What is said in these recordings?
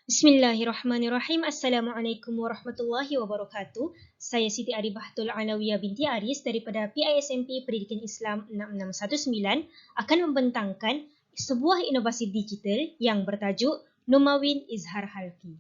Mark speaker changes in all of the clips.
Speaker 1: Bismillahirrahmanirrahim. Assalamualaikum warahmatullahi wabarakatuh. Saya Siti Aribahtul Alawiyah binti Aris daripada PISMP Pendidikan Islam 6619 akan membentangkan sebuah inovasi digital yang bertajuk Numawin Izhar Halqi.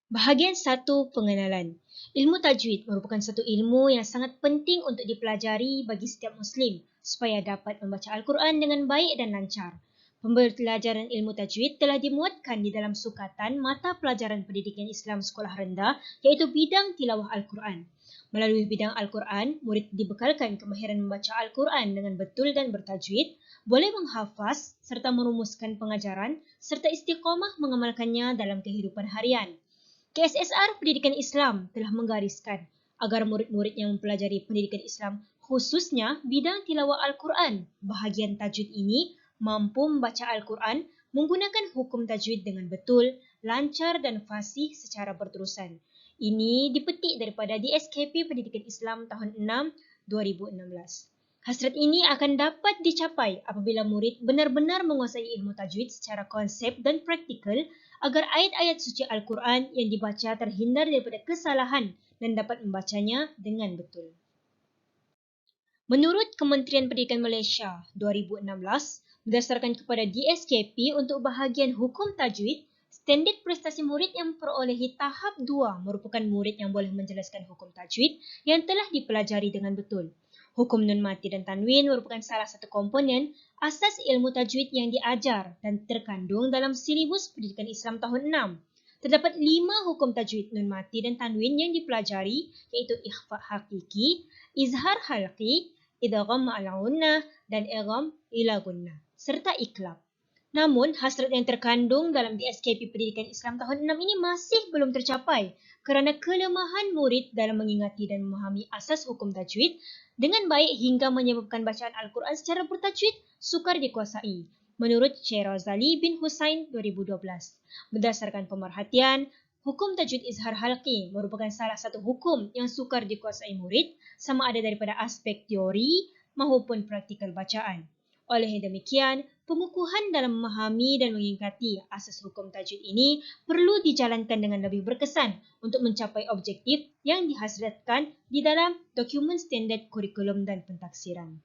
Speaker 1: Bahagian 1, pengenalan. Ilmu tajwid merupakan satu ilmu yang sangat penting untuk dipelajari bagi setiap Muslim supaya dapat membaca Al-Quran dengan baik dan lancar. Pembelajaran ilmu tajwid telah dimuatkan di dalam sukatan mata pelajaran pendidikan Islam sekolah rendah iaitu bidang tilawah Al-Quran. Melalui bidang Al-Quran, murid dibekalkan kemahiran membaca Al-Quran dengan betul dan bertajwid, boleh menghafaz serta merumuskan pengajaran serta istiqamah mengamalkannya dalam kehidupan harian. KSSR Pendidikan Islam telah menggariskan agar murid-murid yang mempelajari pendidikan Islam khususnya bidang tilawah Al-Quran bahagian tajwid ini mampu membaca Al-Quran menggunakan hukum tajwid dengan betul, lancar dan fasih secara berterusan. Ini dipetik daripada DSKP Pendidikan Islam tahun 6 2016. Hasrat ini akan dapat dicapai apabila murid benar-benar menguasai ilmu tajwid secara konsep dan praktikal agar ayat-ayat suci Al-Quran yang dibaca terhindar daripada kesalahan dan dapat membacanya dengan betul. Menurut Kementerian Pendidikan Malaysia 2016, berdasarkan kepada DSKP untuk bahagian hukum tajwid, standard prestasi murid yang memperolehi tahap 2 merupakan murid yang boleh menjelaskan hukum tajwid yang telah dipelajari dengan betul. Hukum nun mati dan tanwin merupakan salah satu komponen asas ilmu tajwid yang diajar dan terkandung dalam silibus pendidikan Islam tahun 6. Terdapat 5 hukum tajwid nun mati dan tanwin yang dipelajari iaitu ikhfa hakiki, izhar halqi, idgham ma'al gunnah dan idgham ila gunnah serta iklab. Namun, hasrat yang terkandung dalam DSKP Pendidikan Islam tahun 6 ini masih belum tercapai kerana kelemahan murid dalam mengingati dan memahami asas hukum tajwid dengan baik hingga menyebabkan bacaan Al-Quran secara bertajwid sukar dikuasai. Menurut Syekh Razali bin Husain 2012, berdasarkan pemerhatian, hukum tajwid izhar halqi merupakan salah satu hukum yang sukar dikuasai murid sama ada daripada aspek teori maupun praktikal bacaan. Oleh demikian, pengukuhan dalam memahami dan mengingati asas hukum tajwid ini perlu dijalankan dengan lebih berkesan untuk mencapai objektif yang dihasratkan di dalam dokumen standard kurikulum dan pentaksiran.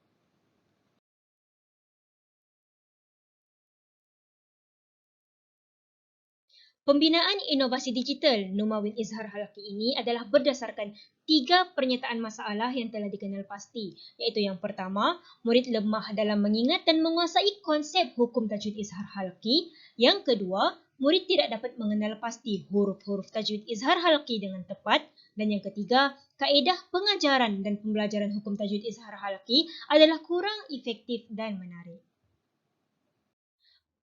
Speaker 1: Pembinaan inovasi digital Numawin Izhar Halqi ini adalah berdasarkan 3 pernyataan masalah yang telah dikenal pasti, iaitu yang pertama, murid lemah dalam mengingat dan menguasai konsep hukum tajwid Izhar Halqi. Yang kedua, murid tidak dapat mengenal pasti huruf-huruf tajwid Izhar Halqi dengan tepat. Dan yang ketiga, kaedah pengajaran dan pembelajaran hukum tajwid Izhar Halqi adalah kurang efektif dan menarik.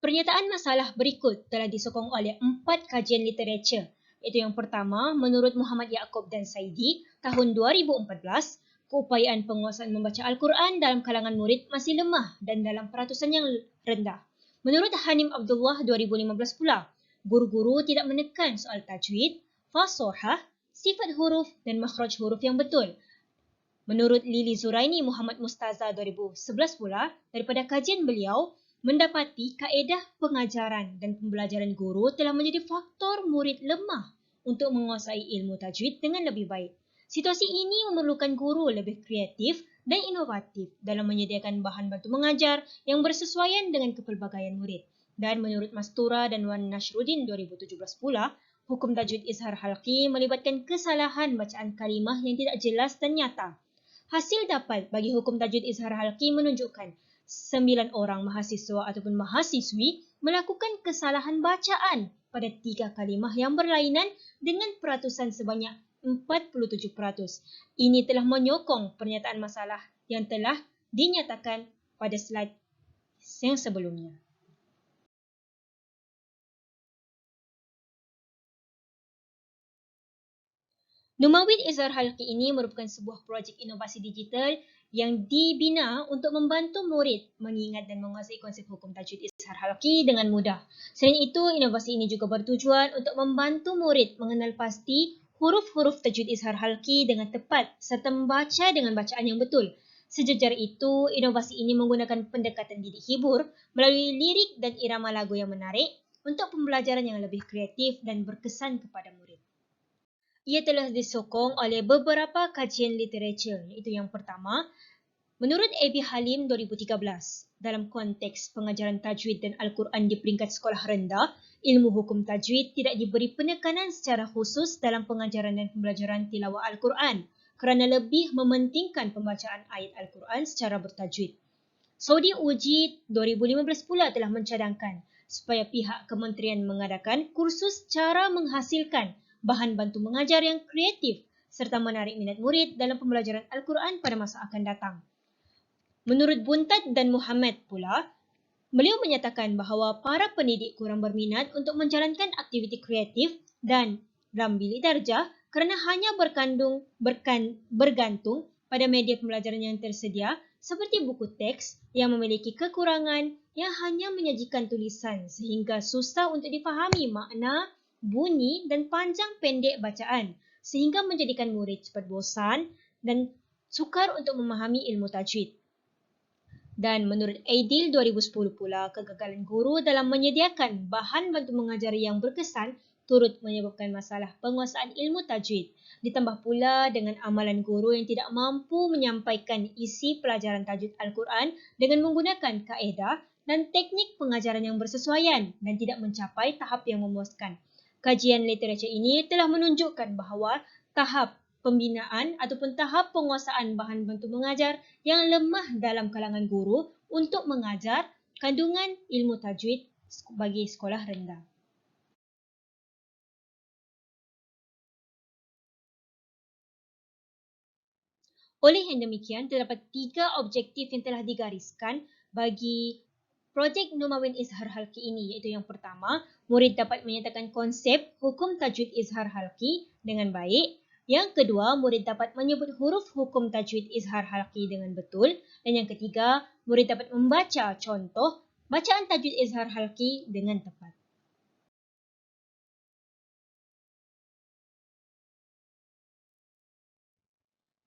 Speaker 1: Pernyataan masalah berikut telah disokong oleh 4 kajian literatur, iaitu yang pertama, menurut Muhammad Yaakob dan Saidi, tahun 2014, keupayaan penguasaan membaca Al-Quran dalam kalangan murid masih lemah dan dalam peratusan yang rendah. Menurut Hanim Abdullah 2015 pula, guru-guru tidak menekan soal tajwid, fasahah, sifat huruf dan makhraj huruf yang betul. Menurut Lili Zuraini Muhammad Mustaza 2011 pula, daripada kajian beliau, mendapati kaedah pengajaran dan pembelajaran guru telah menjadi faktor murid lemah untuk menguasai ilmu tajwid dengan lebih baik. Situasi ini memerlukan guru lebih kreatif dan inovatif dalam menyediakan bahan bantu mengajar yang bersesuaian dengan kepelbagaian murid. Dan menurut Mastura dan Wan Nasruddin 2017 pula, hukum tajwid Izhar Halqi melibatkan kesalahan bacaan kalimah yang tidak jelas dan nyata. Hasil dapat bagi hukum tajwid Izhar Halqi menunjukkan 9 orang mahasiswa ataupun mahasiswi melakukan kesalahan bacaan pada 3 kalimah yang berlainan dengan peratusan sebanyak 47%. Ini telah menyokong pernyataan masalah yang telah dinyatakan pada slide yang sebelumnya. Numawin Izhar Halqi ini merupakan sebuah projek inovasi digital yang dibina untuk membantu murid mengingat dan menguasai konsep hukum tajwid izhar halqi dengan mudah. Selain itu, inovasi ini juga bertujuan untuk membantu murid mengenal pasti huruf-huruf tajwid izhar halqi dengan tepat serta membaca dengan bacaan yang betul. Sejajar itu, inovasi ini menggunakan pendekatan didik hibur melalui lirik dan irama lagu yang menarik untuk pembelajaran yang lebih kreatif dan berkesan kepada murid. Ia telah disokong oleh beberapa kajian literatur, iaitu yang pertama, menurut A.B. Halim 2013, dalam konteks pengajaran tajwid dan Al-Quran di peringkat sekolah rendah, ilmu hukum tajwid tidak diberi penekanan secara khusus dalam pengajaran dan pembelajaran tilawah Al-Quran kerana lebih mementingkan pembacaan ayat Al-Quran secara bertajwid. Saudi Uji 2015 pula telah mencadangkan supaya pihak kementerian mengadakan kursus cara menghasilkan bahan bantu mengajar yang kreatif serta menarik minat murid dalam pembelajaran Al-Quran pada masa akan datang. Menurut Buntat dan Muhammad pula, beliau menyatakan bahawa para pendidik kurang berminat untuk menjalankan aktiviti kreatif dan dalam bilik darjah kerana hanya bergantung pada media pembelajaran yang tersedia seperti buku teks yang memiliki kekurangan yang hanya menyajikan tulisan sehingga susah untuk difahami makna, bunyi dan panjang pendek bacaan sehingga menjadikan murid cepat bosan dan sukar untuk memahami ilmu tajwid. Dan menurut Aidil 2010 pula, kegagalan guru dalam menyediakan bahan bantu mengajar yang berkesan turut menyebabkan masalah penguasaan ilmu tajwid. Ditambah pula dengan amalan guru yang tidak mampu menyampaikan isi pelajaran tajwid Al-Quran dengan menggunakan kaedah dan teknik pengajaran yang bersesuaian dan tidak mencapai tahap yang memuaskan. Kajian literatur ini telah menunjukkan bahawa tahap pembinaan ataupun tahap penguasaan bahan bantu mengajar yang lemah dalam kalangan guru untuk mengajar kandungan ilmu tajwid bagi sekolah rendah. Oleh yang demikian, terdapat 3 objektif yang telah digariskan bagi projek Numawin Izhar Halqi ini, iaitu yang pertama, murid dapat menyatakan konsep hukum tajwid izhar halqi dengan baik. Yang kedua, murid dapat menyebut huruf hukum tajwid izhar halqi dengan betul. Dan yang ketiga, murid dapat membaca contoh bacaan tajwid izhar halqi dengan tepat.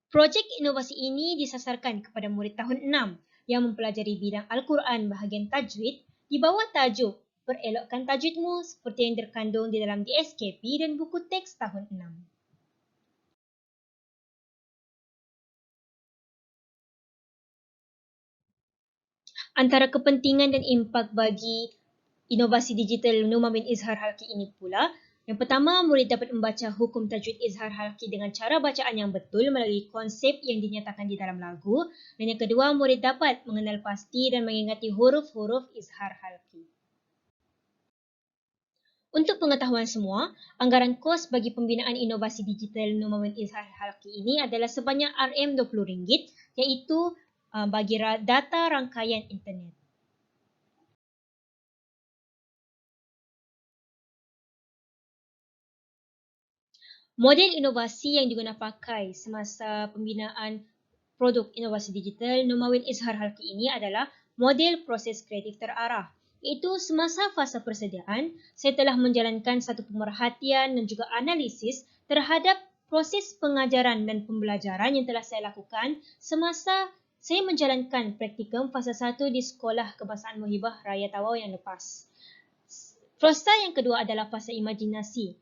Speaker 1: Projek inovasi ini disasarkan kepada murid tahun 6 yang mempelajari bidang Al-Quran bahagian tajwid di bawah tajuk Perelokkan Tajwidmu seperti yang terkandung di dalam DSKP dan buku teks tahun 6. Antara kepentingan dan impak bagi inovasi digital Numawin Izhar Halqi ini pula, yang pertama, murid dapat membaca hukum tajwid izhar halqi dengan cara bacaan yang betul melalui konsep yang dinyatakan di dalam lagu. Dan yang kedua, murid dapat mengenal pasti dan mengingati huruf-huruf izhar halqi. Untuk pengetahuan semua, anggaran kos bagi pembinaan inovasi digital Numawin Izhar Halqi ini adalah sebanyak RM20, iaitu bagi data rangkaian internet. Model inovasi yang digunakan pakai semasa pembinaan produk inovasi digital Numawin Izhar Halqi ini adalah model proses kreatif terarah. Iaitu semasa fasa persediaan, saya telah menjalankan satu pemerhatian dan juga analisis terhadap proses pengajaran dan pembelajaran yang telah saya lakukan semasa saya menjalankan praktikum fasa 1 di Sekolah Kebahasaan Muhibah Raya Tawau yang lepas. Fasa yang kedua adalah fasa imajinasi.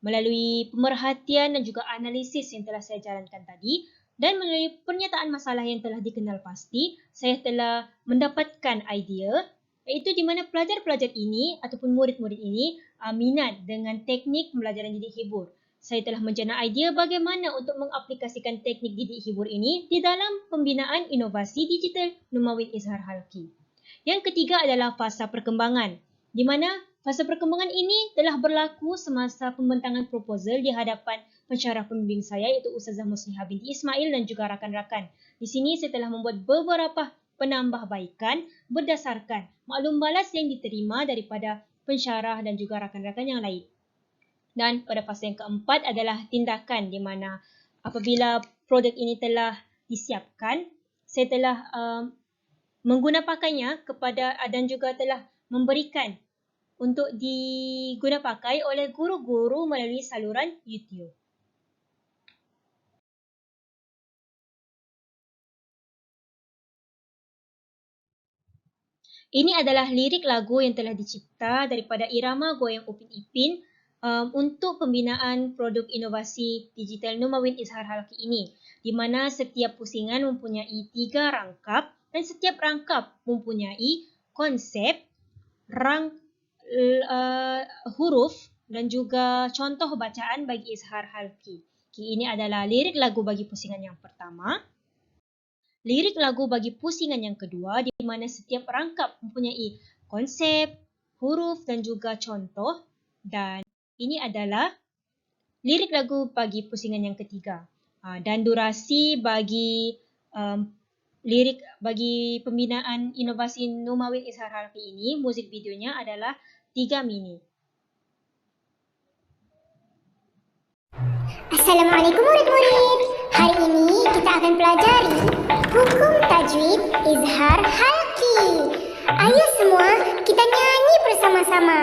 Speaker 1: Melalui pemerhatian dan juga analisis yang telah saya jalankan tadi dan melalui pernyataan masalah yang telah dikenal pasti, saya telah mendapatkan idea iaitu di mana pelajar-pelajar ini ataupun murid-murid ini minat dengan teknik pembelajaran didik hibur. Saya telah menjana idea bagaimana untuk mengaplikasikan teknik didik hibur ini di dalam pembinaan inovasi digital Numawin Izhar Halqi. Yang ketiga adalah fasa perkembangan, di mana fasa perkembangan ini telah berlaku semasa pembentangan proposal di hadapan pensyarah pembimbing saya iaitu Ustazah Muslihah binti Ismail dan juga rakan-rakan. Di sini saya telah membuat beberapa penambahbaikan berdasarkan maklum balas yang diterima daripada pensyarah dan juga rakan-rakan yang lain. Dan pada fasa yang keempat adalah tindakan di mana apabila produk ini telah disiapkan, saya telah mengguna pakainya dan juga telah memberikan untuk diguna pakai oleh guru-guru melalui saluran YouTube. Ini adalah lirik lagu yang telah dicipta daripada irama goyang Upin Ipin untuk pembinaan produk inovasi digital Numawin Izhar Halki ini, di mana setiap pusingan mempunyai 3 rangkap dan setiap rangkap mempunyai konsep, huruf dan juga contoh bacaan bagi Izhar Halki. Ini adalah lirik lagu bagi pusingan yang pertama. Lirik lagu bagi pusingan yang kedua, di mana setiap rangkap mempunyai konsep, huruf dan juga contoh, dan ini adalah lirik lagu bagi pusingan yang ketiga. Dan durasi bagi lirik bagi pembinaan inovasi Numawin Izhar Halki ini, muzik videonya adalah 3 minit.
Speaker 2: Assalamualaikum murid-murid. Hari ini kita akan pelajari hukum tajwid izhar halki. Ayo semua kita nyanyi bersama-sama.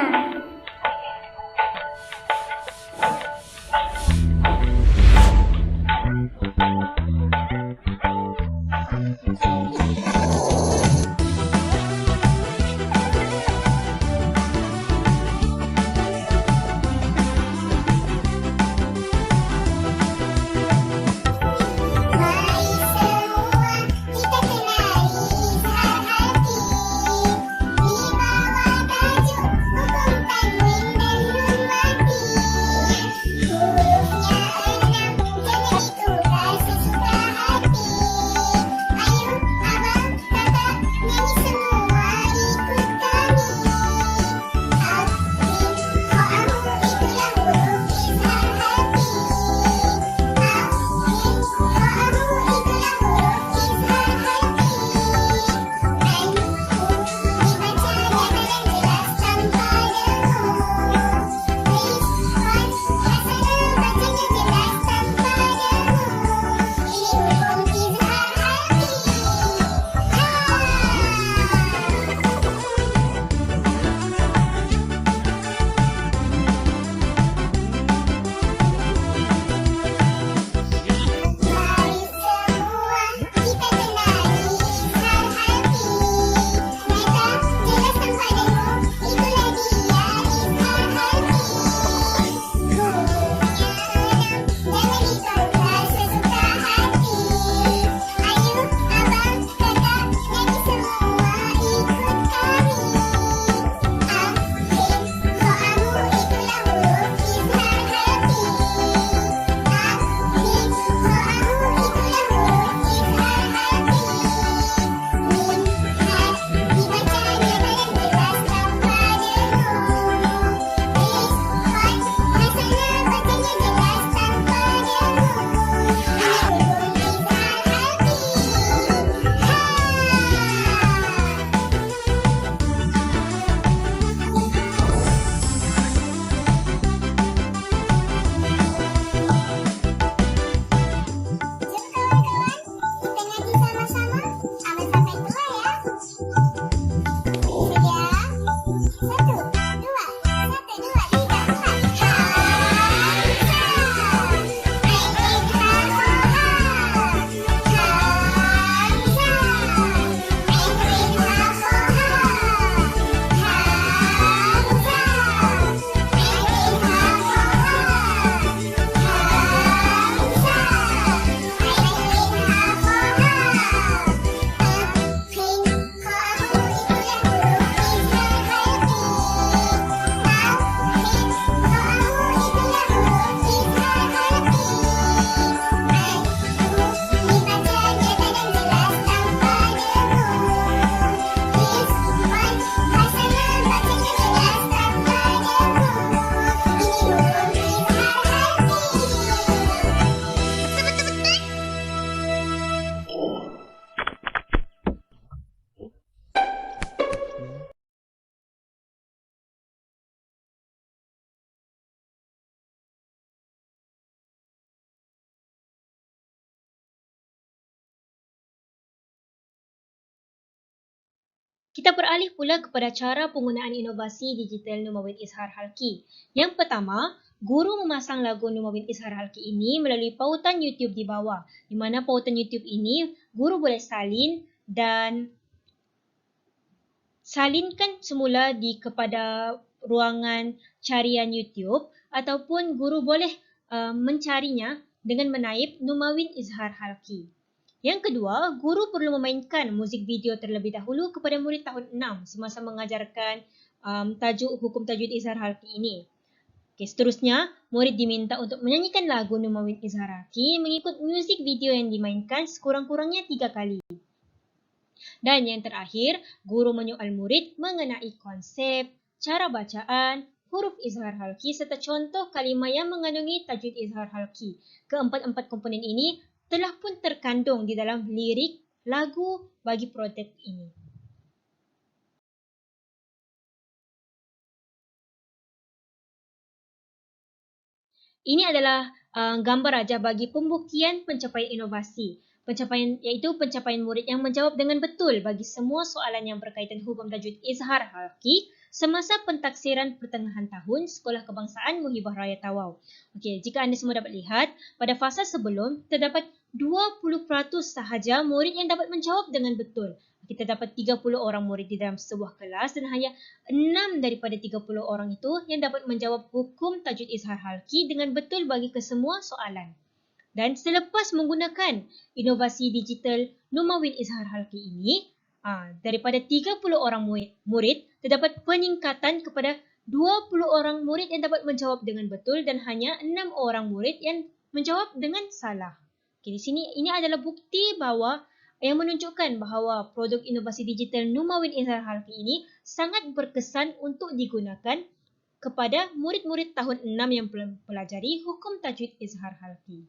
Speaker 1: Kita beralih pula kepada cara penggunaan inovasi digital Numawin Izhar Halki. Yang pertama, guru memasang lagu Numawin Izhar Halki ini melalui pautan YouTube di bawah. Di mana pautan YouTube ini, guru boleh salinkan semula kepada ruangan carian YouTube ataupun guru boleh mencarinya dengan menaip Numawin Izhar Halki. Yang kedua, guru perlu memainkan muzik video terlebih dahulu kepada murid tahun 6 semasa mengajarkan tajuk hukum tajwid Izhar Halki ini. Okey, seterusnya, murid diminta untuk menyanyikan lagu Numawin Izhar Halki mengikut muzik video yang dimainkan sekurang-kurangnya 3 kali. Dan yang terakhir, guru menyoal murid mengenai konsep, cara bacaan, huruf Izhar Halki serta contoh kalimah yang mengandungi tajwid Izhar Halki. Keempat-empat komponen ini telah pun terkandung di dalam lirik lagu bagi projek ini. Ini adalah gambar raja bagi pembuktian pencapaian inovasi. Iaitu pencapaian murid yang menjawab dengan betul bagi semua soalan yang berkaitan hukum tajwid Izhar Halki semasa pentaksiran pertengahan tahun Sekolah Kebangsaan Muhibah Raya Tawau. Okey, jika anda semua dapat lihat, pada fasa sebelum terdapat 20% sahaja murid yang dapat menjawab dengan betul. Kita dapat 30 orang murid di dalam sebuah kelas dan hanya 6 daripada 30 orang itu yang dapat menjawab hukum tajwid Izhar Halki dengan betul bagi kesemua soalan. Dan selepas menggunakan inovasi digital Numawin Izhar Halki ini, daripada 30 orang murid terdapat peningkatan kepada 20 orang murid yang dapat menjawab dengan betul dan hanya 6 orang murid yang menjawab dengan salah. Okay, di sini ini adalah bukti yang menunjukkan bahawa produk inovasi digital Numawin Izhar Halki ini sangat berkesan untuk digunakan kepada murid-murid tahun 6 yang pelajari hukum tajwid Izhar Halki.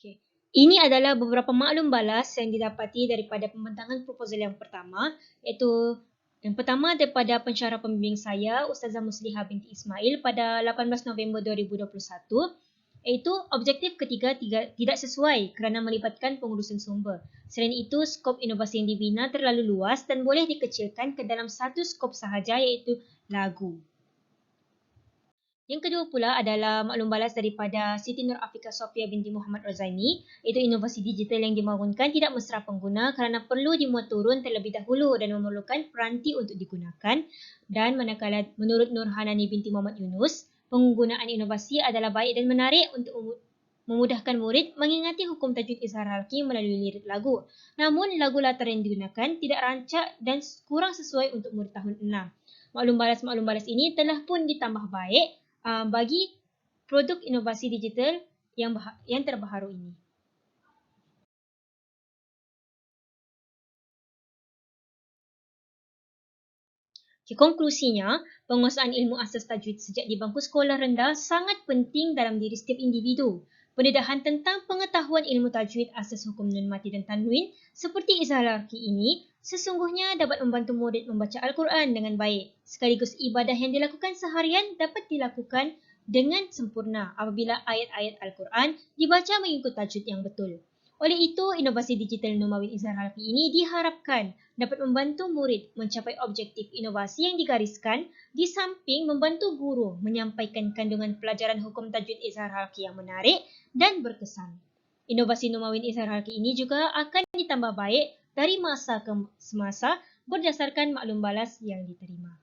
Speaker 1: Okay. Ini adalah beberapa maklum balas yang didapati daripada pembentangan proposal yang pertama, iaitu yang pertama daripada pensyarah pembimbing saya, Ustazah Muslihah binti Ismail pada 18 November 2021, iaitu objektif ketiga tidak sesuai kerana melibatkan pengurusan sumber. Selain itu, skop inovasi yang dibina terlalu luas dan boleh dikecilkan ke dalam satu skop sahaja, iaitu lagu. Yang kedua pula adalah maklum balas daripada Siti Nur Afika Sofia binti Muhammad Rozaini, iaitu inovasi digital yang dimahukan tidak mesra pengguna kerana perlu dimuat turun terlebih dahulu dan memerlukan peranti untuk digunakan. Dan manakala menurut Nur Hanani binti Muhammad Yunus, penggunaan inovasi adalah baik dan menarik untuk memudahkan murid mengingati hukum tajwid Izhar Halki melalui lirik lagu. Namun, lagu latar yang digunakan tidak rancak dan kurang sesuai untuk murid tahun 6. Maklum balas ini telah pun ditambah baik bagi produk inovasi digital yang terbaru ini. Konklusinya, penguasaan ilmu asas tajwid sejak di bangku sekolah rendah sangat penting dalam diri setiap individu. Pendedahan tentang pengetahuan ilmu tajwid asas hukum nun mati dan tanwin seperti Izhar Halki ini sesungguhnya dapat membantu murid membaca Al-Quran dengan baik. Sekaligus ibadah yang dilakukan seharian dapat dilakukan dengan sempurna apabila ayat-ayat Al-Quran dibaca mengikut tajwid yang betul. Oleh itu, inovasi digital Numawin Izhar Halki ini diharapkan dapat membantu murid mencapai objektif inovasi yang digariskan di samping membantu guru menyampaikan kandungan pelajaran hukum tajwid Izhar Halki yang menarik dan berkesan. Inovasi Numawin Izhar Halki ini juga akan ditambah baik dari masa ke semasa berdasarkan maklum balas yang diterima.